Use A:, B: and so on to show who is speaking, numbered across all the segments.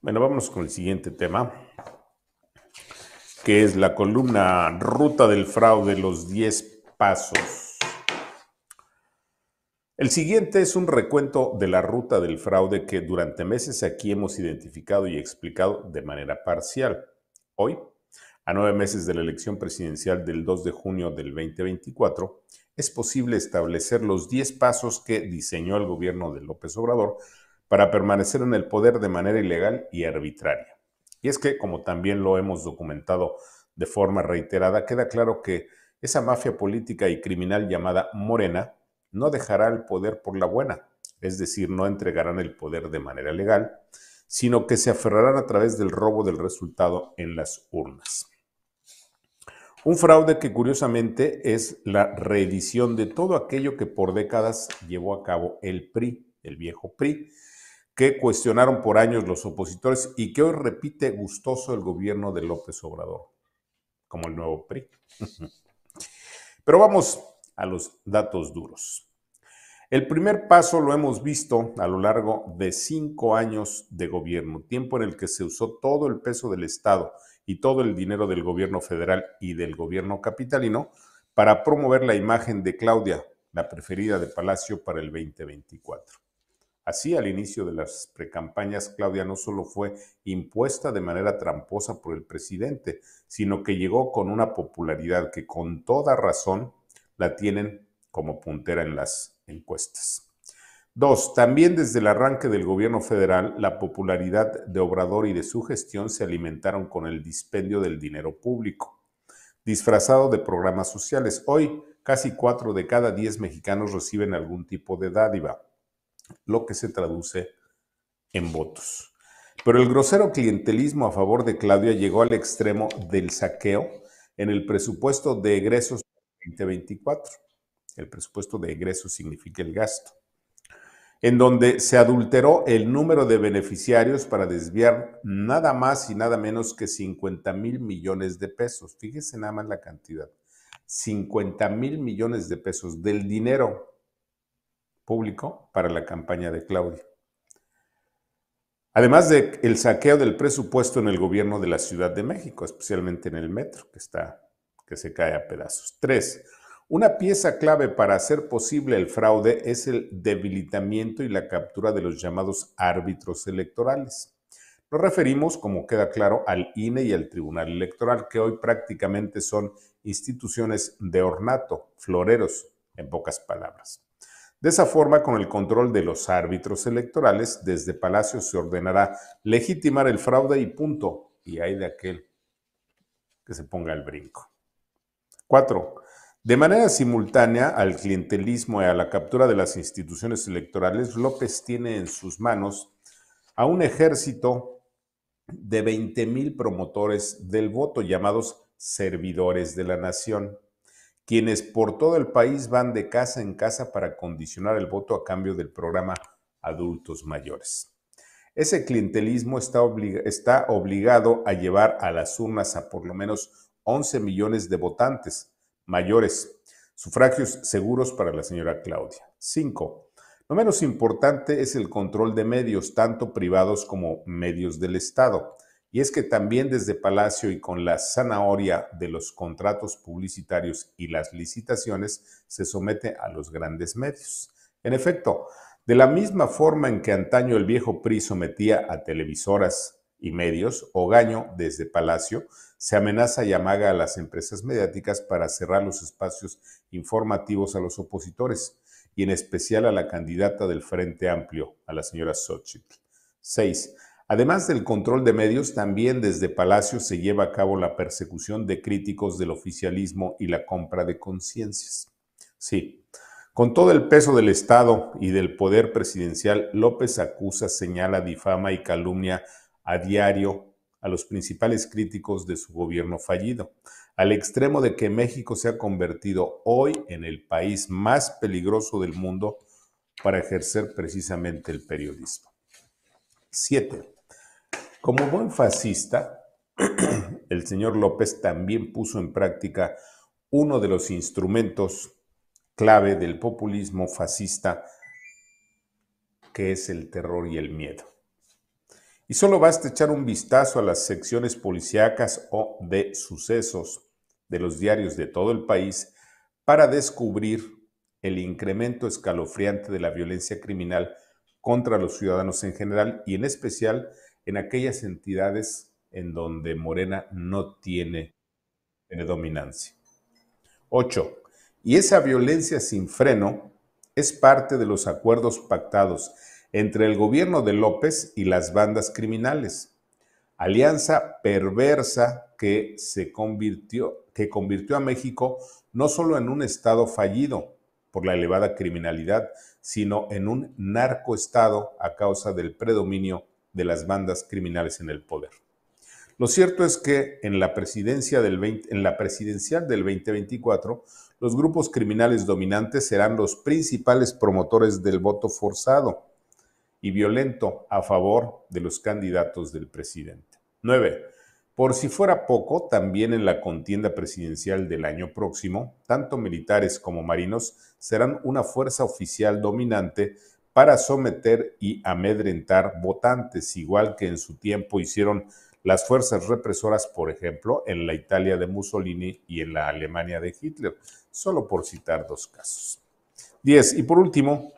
A: Bueno, vámonos con el siguiente tema, que es la columna Ruta del Fraude, los 10 pasos. El siguiente es un recuento de la ruta del fraude que durante meses aquí hemos identificado y explicado de manera parcial. Hoy, a 9 meses de la elección presidencial del 2 de junio del 2024, es posible establecer los 10 pasos que diseñó el gobierno de López Obrador para permanecer en el poder de manera ilegal y arbitraria. Y es que, como también lo hemos documentado de forma reiterada, queda claro que esa mafia política y criminal llamada Morena no dejará el poder por la buena, es decir, no entregarán el poder de manera legal, sino que se aferrarán a través del robo del resultado en las urnas. Un fraude que curiosamente es la reedición de todo aquello que por décadas llevó a cabo el PRI, el viejo PRI, que cuestionaron por años los opositores y que hoy repite gustoso el gobierno de López Obrador, como el nuevo PRI. Pero vamos a los datos duros. El primer paso lo hemos visto a lo largo de 5 años de gobierno, tiempo en el que se usó todo el peso del Estado y todo el dinero del gobierno federal y del gobierno capitalino para promover la imagen de Claudia, la preferida de Palacio para el 2024. Así, al inicio de las precampañas, Claudia no solo fue impuesta de manera tramposa por el presidente, sino que llegó con una popularidad que con toda razón la tienen como puntera en las encuestas. 2. También desde el arranque del gobierno federal, la popularidad de Obrador y de su gestión se alimentaron con el dispendio del dinero público, disfrazado de programas sociales. Hoy, casi 4 de cada 10 mexicanos reciben algún tipo de dádiva, lo que se traduce en votos. Pero el grosero clientelismo a favor de Claudia llegó al extremo del saqueo en el presupuesto de egresos 2024. El presupuesto de egresos significa el gasto, en donde se adulteró el número de beneficiarios para desviar nada más y nada menos que 50,000 millones de pesos. Fíjese nada más la cantidad. 50,000 millones de pesos del dinero público para la campaña de Claudia. Además del saqueo del presupuesto en el gobierno de la Ciudad de México, especialmente en el metro, que se cae a pedazos. 3. Una pieza clave para hacer posible el fraude es el debilitamiento y la captura de los llamados árbitros electorales. Nos referimos, como queda claro, al INE y al Tribunal Electoral, que hoy prácticamente son instituciones de ornato, floreros, en pocas palabras. De esa forma, con el control de los árbitros electorales, desde Palacio se ordenará legitimar el fraude y punto. Y hay de aquel que se ponga al brinco. 4. De manera simultánea al clientelismo y a la captura de las instituciones electorales, López tiene en sus manos a un ejército de 20,000 promotores del voto, llamados servidores de la nación, quienes por todo el país van de casa en casa para condicionar el voto a cambio del programa Adultos Mayores. Ese clientelismo está obligado a llevar a las urnas a por lo menos 11 millones de votantes mayores, sufragios seguros para la señora Claudia. 5. No menos importante es el control de medios, tanto privados como medios del Estado. Y es que también desde Palacio y con la zanahoria de los contratos publicitarios y las licitaciones se somete a los grandes medios. En efecto, de la misma forma en que antaño el viejo PRI sometía a televisoras y medios, Ogaño, desde Palacio, se amenaza y amaga a las empresas mediáticas para cerrar los espacios informativos a los opositores y en especial a la candidata del Frente Amplio, a la señora Xóchitl. 6. Además del control de medios, también desde Palacio se lleva a cabo la persecución de críticos del oficialismo y la compra de conciencias. Sí, con todo el peso del Estado y del poder presidencial, López acusa, señala, difama y calumnia a diario a los principales críticos de su gobierno fallido, al extremo de que México se ha convertido hoy en el país más peligroso del mundo para ejercer precisamente el periodismo. 7. Como buen fascista, el señor López también puso en práctica uno de los instrumentos clave del populismo fascista, que es el terror y el miedo. Y solo basta echar un vistazo a las secciones policíacas o de sucesos de los diarios de todo el país para descubrir el incremento escalofriante de la violencia criminal contra los ciudadanos en general y en especial en aquellas entidades en donde Morena no tiene dominancia. 8. Y esa violencia sin freno es parte de los acuerdos pactados entre el gobierno de López y las bandas criminales. Alianza perversa que convirtió a México no solo en un estado fallido por la elevada criminalidad, sino en un narcoestado a causa del predominio de las bandas criminales en el poder. Lo cierto es que en la presidencial del 2024, los grupos criminales dominantes serán los principales promotores del voto forzado y violento a favor de los candidatos del presidente. 9. Por si fuera poco, también en la contienda presidencial del año próximo, tanto militares como marinos serán una fuerza oficial dominante para someter y amedrentar votantes, igual que en su tiempo hicieron las fuerzas represoras, por ejemplo, en la Italia de Mussolini y en la Alemania de Hitler, solo por citar dos casos. 10. Y por último,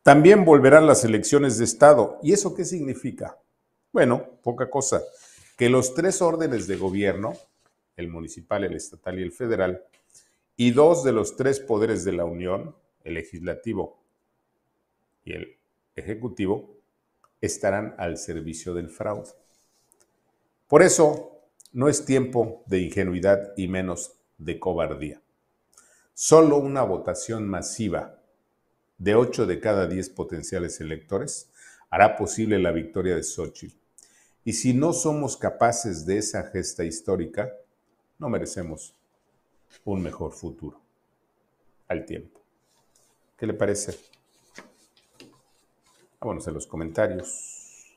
A: también volverán las elecciones de Estado. ¿Y eso qué significa? Bueno, poca cosa. Que los tres órdenes de gobierno, el municipal, el estatal y el federal, y dos de los tres poderes de la Unión, el legislativo y el ejecutivo, estarán al servicio del fraude. Por eso, no es tiempo de ingenuidad y menos de cobardía. Solo una votación masiva de 8 de cada 10 potenciales electores hará posible la victoria de Xóchitl. Y si no somos capaces de esa gesta histórica, no merecemos un mejor futuro al tiempo. ¿Qué le parece? Vámonos a los comentarios.